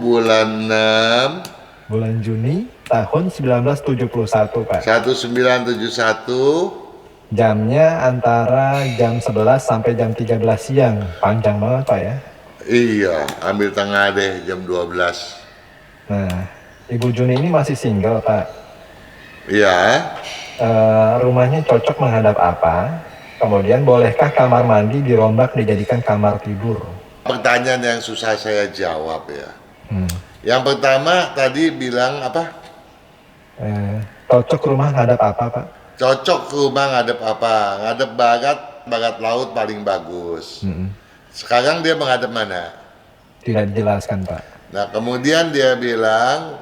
bulan 6 bulan Juni tahun 1971 Pak. 1971. Jamnya antara jam 11 sampai jam 13 siang. Panjang banget Pak ya. Iya, ambil tengah deh jam 12. Nah, Ibu Juni ini masih single Pak. Iya. Rumahnya cocok menghadap apa? Kemudian bolehkah kamar mandi dirombak dijadikan kamar tidur? Pertanyaan yang susah saya jawab ya. Hmm. Yang pertama tadi bilang apa? Cocok rumah hadap apa Pak? Cocok rumah ngadep apa? Ngadep barat, barat laut paling bagus. Sekarang dia menghadap mana? Tidak dijelaskan Pak. Nah, kemudian dia bilang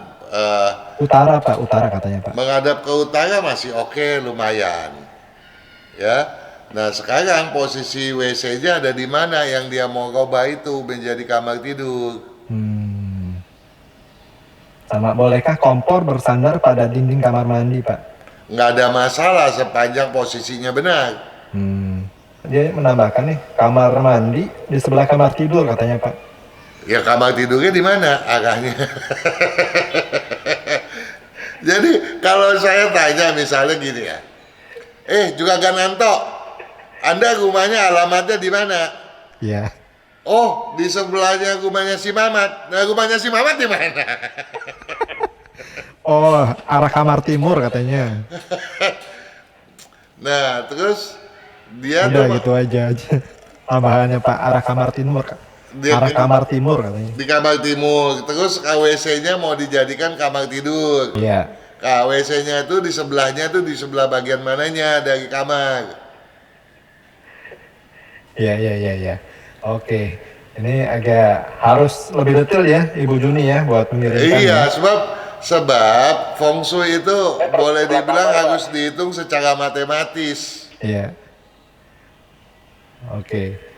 Utara Pak, utara katanya Pak. menghadap ke utara masih oke, lumayan. Ya. Nah, sekarang posisi WC-nya ada di mana yang dia mau rubah itu menjadi kamar tidur? Sama bolehkah kompor bersandar pada dinding kamar mandi Pak? Nggak ada masalah sepanjang posisinya benar. Dia menambahkan nih, kamar mandi di sebelah kamar tidur katanya Pak. Ya kamar tidurnya di mana arahnya? Jadi kalau saya tanya misalnya gini ya, juga Gananto, Anda rumahnya alamatnya di mana? Iya. Oh, di sebelahnya rumahnya si Mamat. Nah, rumahnya si Mamat di mana? Oh, arah kamar timur katanya. Nah, terus dia Udah tuh gitu aja. Tambahannya Pak, arah kamar timur. Dia Arah ke- kamar timur katanya. di kamar timur. Terus KWC-nya mau dijadikan kamar tidur. Iya. KWC-nya itu di sebelahnya tuh di sebelah bagian mananya dari kamar. Iya. Oke. Ini agak harus lebih detail ya Ibu Juni ya buat mengirimkan. Iya, ya. sebab feng shui itu boleh dibilang harus dihitung secara matematis. Iya. Oke.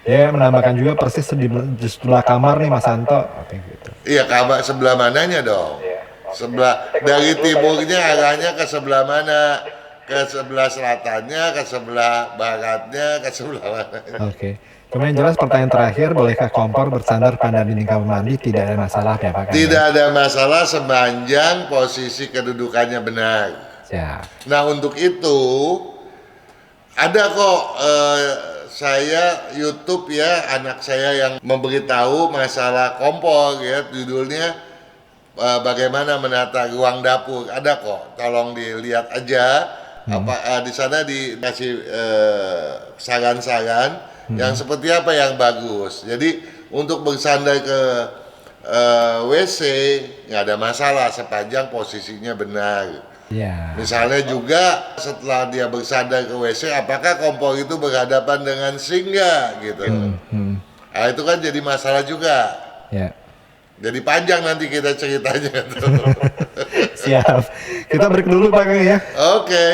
Dia menambahkan juga persis di sebelah kamar nih Mas Santo. Oke gitu. Iya, kamar sebelah mananya dong? Sebelah dari timurnya arahnya ke sebelah mana? Ke sebelah selatannya, ke sebelah baratnya, ke sebelah mana? Oke. Cuma yang jelas pertanyaan terakhir, bolehkah kompor bersandar pada dinding kamar mandi? Tidak ada masalah ya Pak? Tidak ada masalah sepanjang posisi kedudukannya benar. Siap. Nah, untuk itu ada kok saya YouTube ya, anak saya yang memberitahu masalah kompor ya, judulnya bagaimana menata ruang dapur. Ada kok, tolong dilihat aja. Di sana dikasih saran-saran yang seperti apa yang bagus. Jadi untuk bersandar ke WC nggak ada masalah sepanjang posisinya benar. Ya. Misalnya juga setelah dia bersandar ke WC, apakah kompor itu berhadapan dengan sink nggak gitu. Nah, itu kan jadi masalah juga. Ya. Jadi panjang nanti kita ceritanya tuh. Siap. Kita break dulu Pak Kang ya. Oke.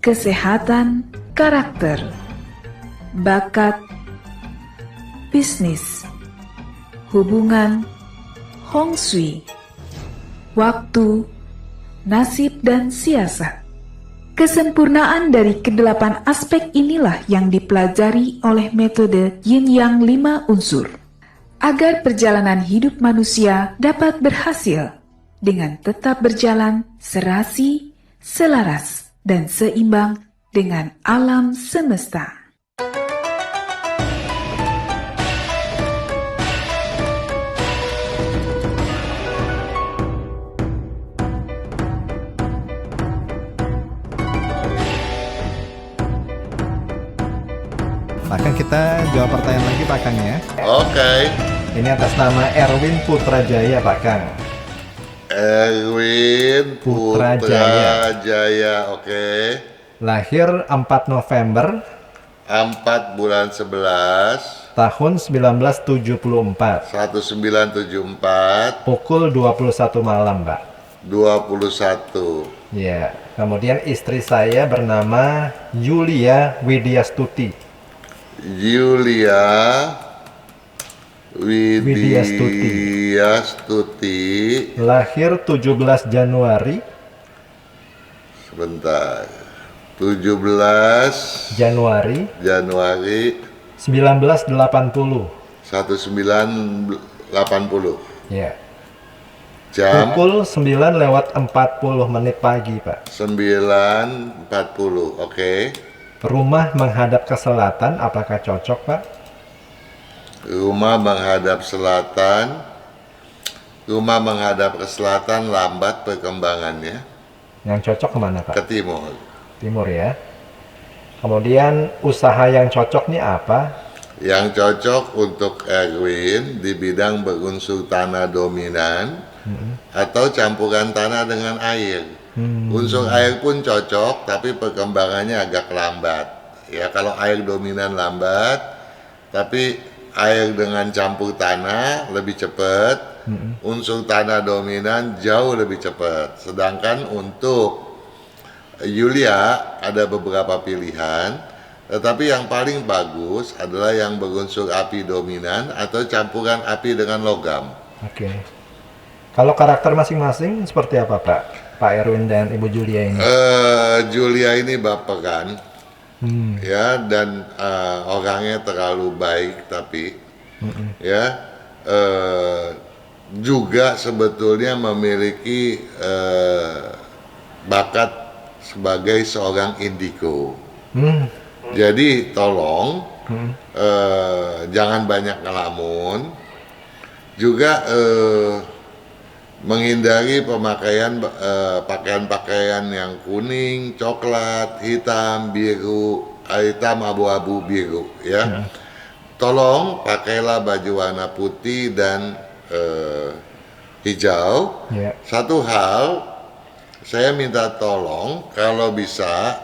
Kesehatan karakter, bakat, bisnis, hubungan, hong shui, waktu, nasib dan siasat. Kesempurnaan dari kedelapan aspek inilah yang dipelajari oleh metode Yin Yang 5 unsur. Agar perjalanan hidup manusia dapat berhasil dengan tetap berjalan serasi, selaras, dan seimbang dengan alam semesta. Pak Kang, kita jawab pertanyaan lagi Pak Kang ya. Oke. Ini atas nama Erwin Putrajaya Pak Kang. Erwin Putrajaya. Oke. Lahir 4 November 4 bulan 11 tahun 1974. 1974 Pukul 21 malam, Pak. 21. Ya, kemudian istri saya bernama Yulia Widyastuti. Yulia Widyastuti. Widyastuti. Lahir 17 Januari Sebentar. 17 Januari Januari 1980. 1980. Ya. Jam Pukul 9:40 pagi, Pak. 9.40. Oke. Rumah menghadap ke selatan, apakah cocok, Pak? Rumah menghadap selatan. Rumah menghadap ke selatan lambat perkembangannya. Yang cocok kemana, Pak? Ke timur. Timur ya. Kemudian usaha yang cocok nih apa? Yang cocok untuk Erwin di bidang berunsur tanah dominan atau campuran tanah dengan air. Unsur air pun cocok, tapi perkembangannya agak lambat. Ya, kalau air dominan lambat, tapi air dengan campur tanah lebih cepat. Unsur tanah dominan jauh lebih cepat. Sedangkan untuk Yulia ada beberapa pilihan, tetapi yang paling bagus adalah yang berunsur api dominan atau campuran api dengan logam. Oke. Kalau karakter masing-masing seperti apa, Pak? Pak Erwin dan Ibu Julia ini? Julia ini baperan, ya, dan orangnya terlalu baik, tapi ya juga sebetulnya memiliki bakat sebagai seorang indigo. Jadi tolong jangan banyak ngelamun. Juga menghindari pemakaian pakaian-pakaian yang kuning, coklat, hitam, biru, hitam, abu-abu, biru, ya. Tolong pakailah baju warna putih dan hijau. Satu hal, saya minta tolong kalau bisa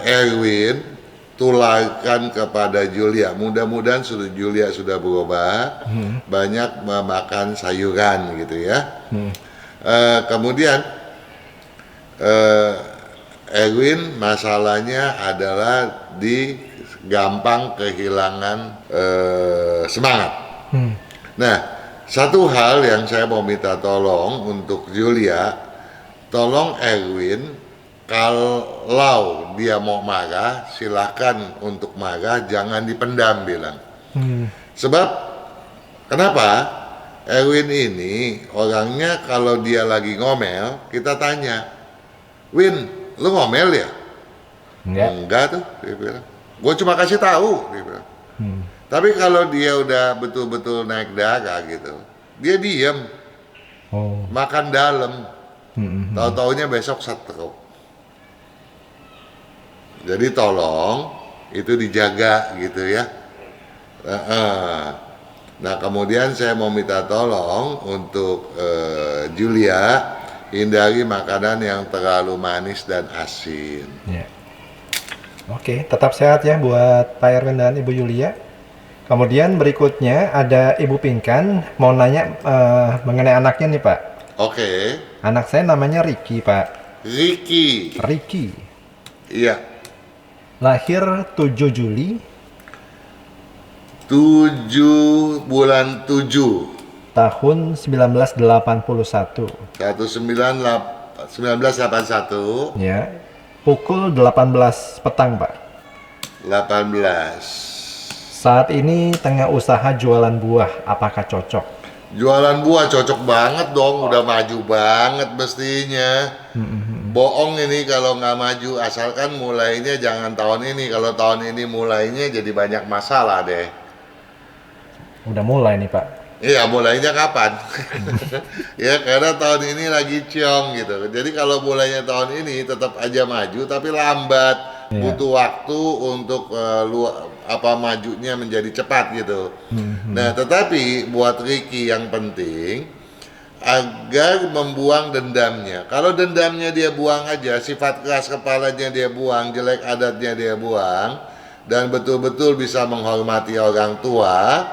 Erwin tularkan kepada Julia. Mudah-mudahan Julia sudah berubah, banyak memakan sayuran gitu ya. Kemudian Erwin masalahnya adalah di gampang kehilangan semangat. Nah, satu hal yang saya mau minta tolong untuk Julia, tolong Erwin, kalau dia mau marah, silakan untuk marah, jangan dipendam bilang. Sebab, kenapa? Erwin ini orangnya kalau dia lagi ngomel, kita tanya, Win, lu ngomel ya? Enggak tuh, dia bilang. Gue cuma kasih tahu, dia bilang. Tapi kalau dia udah betul-betul naik darah gitu, dia diem, makan dalam. Tahu-taunya besok stroke. Jadi tolong itu dijaga gitu ya. Nah, kemudian saya mau minta tolong untuk Julia, hindari makanan yang terlalu manis dan asin. Oke, tetap sehat ya buat Pak Erwin dan Ibu Yulia. Kemudian berikutnya ada Ibu Pinkan mau nanya mengenai anaknya nih, Pak. Oke. Anak saya namanya Ricky, Pak. Ricky. Iya. Lahir 7 Juli 7 bulan 7 tahun 1981. 1981. Ya. Pukul 18 petang, Pak. 18. Saat ini tengah usaha jualan buah, apakah cocok? Jualan buah cocok banget dong, udah maju banget mestinya. Bohong ini kalau nggak maju, asalkan mulainya jangan tahun ini. Kalau tahun ini mulainya jadi banyak masalah deh. Udah mulai nih, Pak. Iya, mulainya kapan? Ya, karena tahun ini lagi ciong gitu. Jadi kalau mulainya tahun ini tetap aja maju, tapi lambat. butuh waktu untuk majunya menjadi cepat gitu. Nah, tetapi buat Ricky yang penting agar membuang dendamnya. Kalau dendamnya dia buang aja, sifat keras kepalanya dia buang, jelek adatnya dia buang, dan betul-betul bisa menghormati orang tua,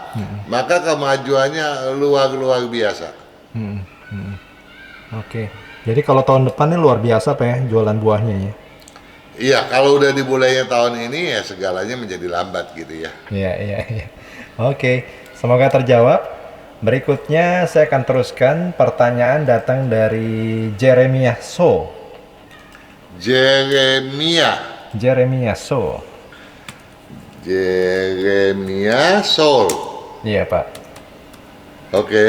maka kemajuannya luar biasa. Oke. Jadi kalau tahun depan ini luar biasa Pak ya jualan buahnya ya. Iya, kalau udah dimulainya tahun ini ya segalanya menjadi lambat gitu ya. Iya. Oke, semoga terjawab. Berikutnya saya akan teruskan pertanyaan datang dari Jeremiah So. Jeremiah So. Soul. Iya Pak. Oke.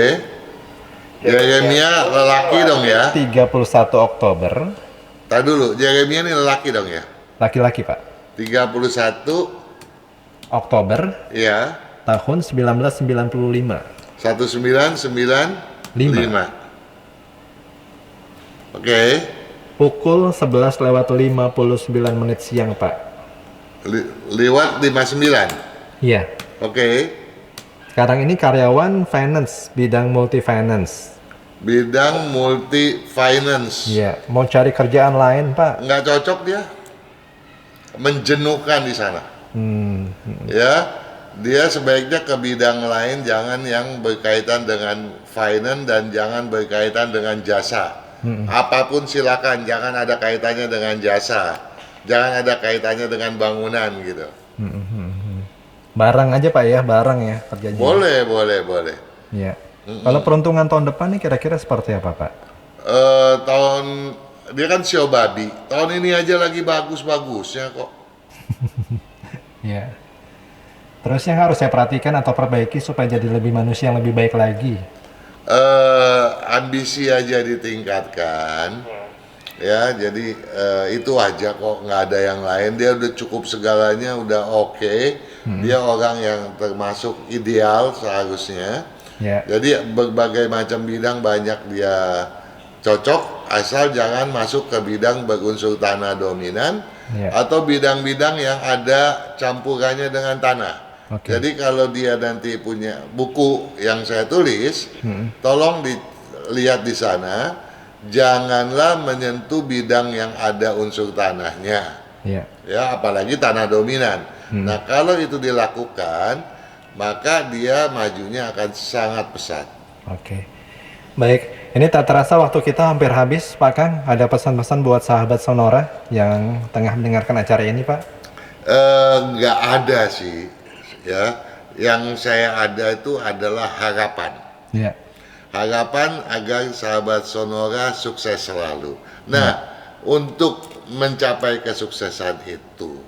Jeremia lelaki dong ya. 31 Oktober. Tadi dulu, Jeremia ini lelaki dong ya. Laki-laki Pak. 31 Oktober ya. tahun 1995. 1995. Oke. Pukul 11:59 siang Pak. Lewat 59. Iya. Oke. Sekarang ini karyawan finance, bidang multi finance. Bidang multi finance. Iya, mau cari kerjaan lain, Pak. Nggak cocok dia. Menjenuhkan di sana. Ya, dia sebaiknya ke bidang lain, jangan yang berkaitan dengan finance dan jangan berkaitan dengan jasa. Apapun silakan, jangan ada kaitannya dengan jasa. Jangan ada kaitannya dengan bangunan gitu. Barang aja Pak ya, barang ya kerjanya. Boleh. Iya. Kalau peruntungan tahun depan nih kira-kira seperti apa Pak? Dia kan sio babi. Tahun ini aja lagi bagus-bagusnya kok. Iya. Terus yang harus saya perhatikan atau perbaiki supaya jadi lebih manusia yang lebih baik lagi? Ambisi aja ditingkatkan. Ya, jadi itu aja kok, nggak ada yang lain. Dia udah cukup segalanya, udah oke. Dia orang yang termasuk ideal seharusnya. Ya. Jadi berbagai macam bidang banyak dia cocok, asal jangan masuk ke bidang berunsur tanah dominan atau bidang-bidang yang ada campurannya dengan tanah. Jadi kalau dia nanti punya buku yang saya tulis, tolong dilihat di sana, janganlah menyentuh bidang yang ada unsur tanahnya. Ya, apalagi tanah dominan. Nah, kalau itu dilakukan, maka dia majunya akan sangat pesat. Oke. Baik, ini tak terasa waktu kita hampir habis, Pak Kang. Ada pesan-pesan buat sahabat Sonora yang tengah mendengarkan acara ini, Pak? Nggak ada sih, ya. Yang saya ada itu adalah harapan. Ya. Harapan agar sahabat Sonora sukses selalu. Nah, untuk mencapai kesuksesan itu,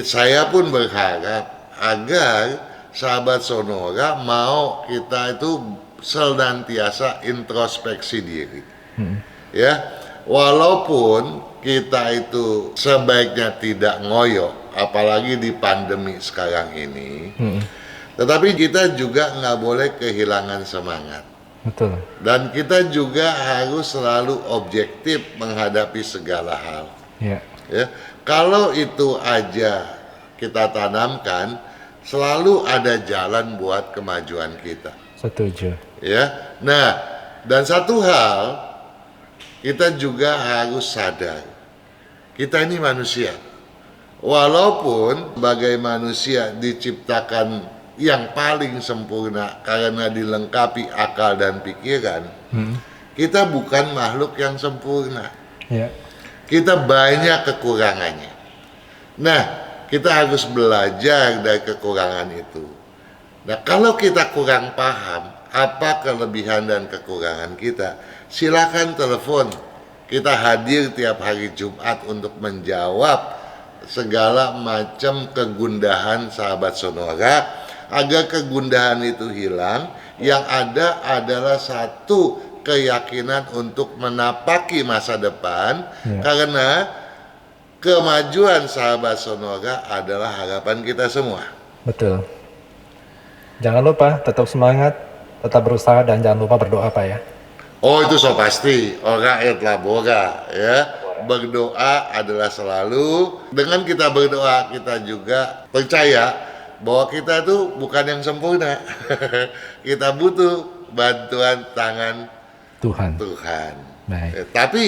saya pun berharap agar sahabat Sonora mau kita itu senantiasa introspeksi diri. Ya, walaupun kita itu sebaiknya tidak ngoyo, apalagi di pandemi sekarang ini, tetapi kita juga nggak boleh kehilangan semangat. Betul. Dan kita juga harus selalu objektif menghadapi segala hal. Ya. Kalau itu aja kita tanamkan, selalu ada jalan buat kemajuan kita. Setuju. Ya. Nah, dan satu hal kita juga harus sadar, kita ini manusia. Walaupun sebagai manusia diciptakan yang paling sempurna karena dilengkapi akal dan pikiran, kita bukan makhluk yang sempurna. Ya. Kita banyak kekurangannya. Nah, kita harus belajar dari kekurangan itu. Nah, kalau kita kurang paham apa kelebihan dan kekurangan kita, silakan telepon. Kita hadir tiap hari Jumat untuk menjawab segala macam kegundahan sahabat Sonora. Agar kegundahan itu hilang, yang ada adalah satu keyakinan untuk menapaki masa depan, karena kemajuan sahabat Sonora adalah harapan kita semua. Betul. Jangan lupa tetap semangat, tetap berusaha, dan jangan lupa berdoa Pak ya. Oh, itu so pasti, ora et labora, ya. berdoa adalah selalu, dengan kita berdoa kita juga percaya bahwa kita itu bukan yang sempurna. Kita butuh bantuan tangan Tuhan. Baik. Tapi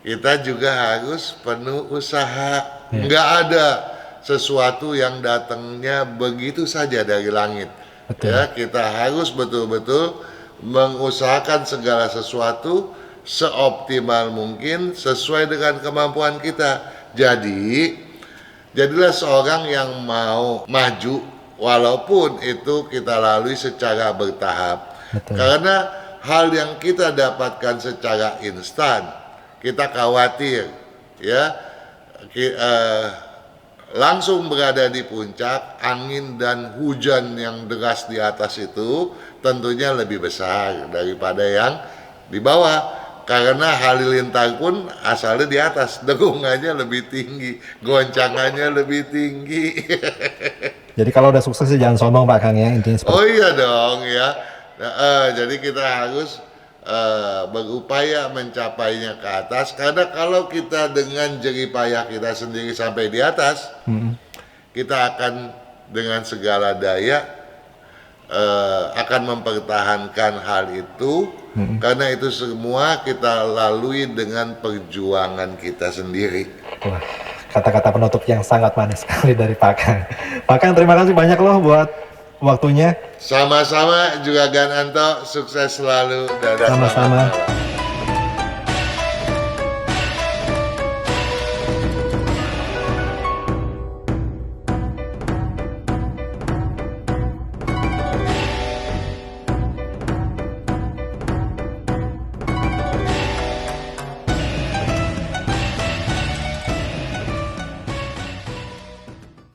kita juga harus penuh usaha. Ya. Nggak ada sesuatu yang datangnya begitu saja dari langit. Betul. Ya, kita harus betul-betul mengusahakan segala sesuatu seoptimal mungkin sesuai dengan kemampuan kita. Jadi, jadilah seorang yang mau maju walaupun itu kita lalui secara bertahap. Betul. Karena hal yang kita dapatkan secara instan, kita khawatir ya langsung berada di puncak, angin dan hujan yang deras di atas itu tentunya lebih besar daripada yang di bawah. Karena halilintar pun asalnya di atas, dengungannya lebih tinggi, goncangannya lebih tinggi. Jadi kalau udah sukses jangan sombong Pak Kang ya, intinya seperti Oh iya dong ya. Jadi kita harus berupaya mencapainya ke atas. Karena kalau kita dengan jerih payah kita sendiri sampai di atas, kita akan dengan segala daya akan mempertahankan hal itu. Karena itu semua kita lalui dengan perjuangan kita sendiri. Wah, kata-kata penutup yang sangat manis sekali dari Pak Kang. Pak Kang, terima kasih banyak loh buat waktunya. Sama-sama juga Gan Anto, sukses selalu dan Sama-sama. selamat malam.